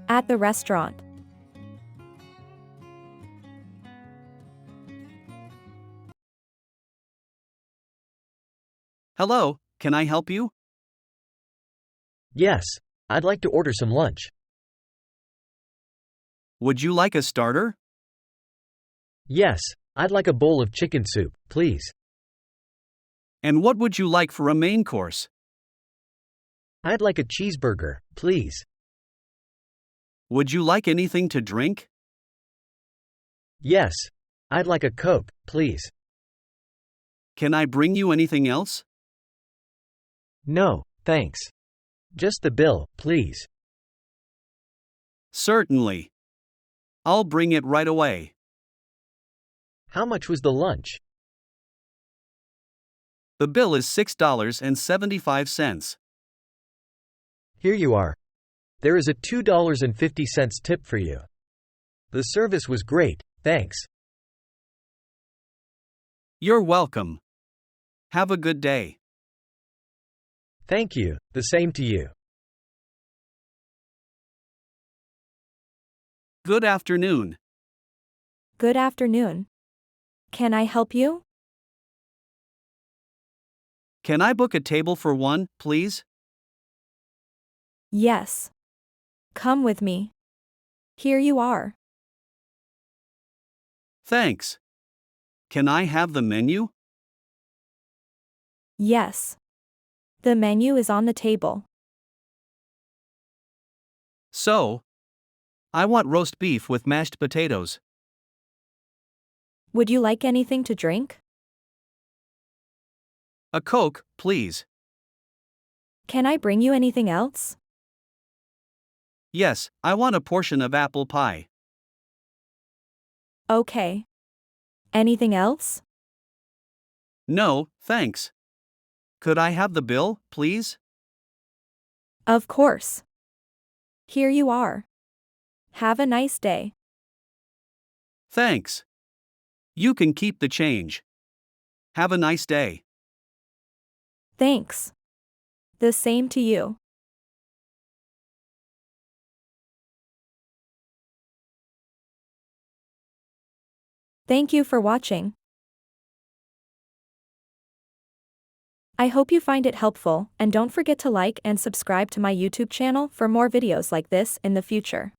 At the restaurant. Hello, can I help you? Yes, I'd like to order some lunch. Would you like a starter? Yes, I'd like a bowl of chicken soup, please. And what would you like for a main course? I'd like a cheeseburger, please. Would you like anything to drink? Yes, I'd like a Coke, please. Can I bring you anything else? No, thanks. Just the bill, please. Certainly. I'll bring it right away. How much was the lunch? The bill is $6.75. Here you are. There is a $2.50 tip for you. The service was great, thanks. You're welcome. Have a good day. Thank you, the same to you. Good afternoon. Good afternoon. Can I help you? Can I book a table for one, please? Yes. Come with me. Here you are. Thanks. Can I have the menu? Yes. The menu is on the table. So, I want roast beef with mashed potatoes. Would you like anything to drink? A Coke, please. Can I bring you anything else? Yes, I want a portion of apple pie. Okay. Anything else? No, thanks. Could I have the bill, please? Of course. Here you are. Have a nice day. Thanks. You can keep the change. Have a nice day. Thanks. The same to you. Thank you for watching. I hope you find it helpful, and don't forget to like and subscribe to my YouTube channel for more videos like this in the future.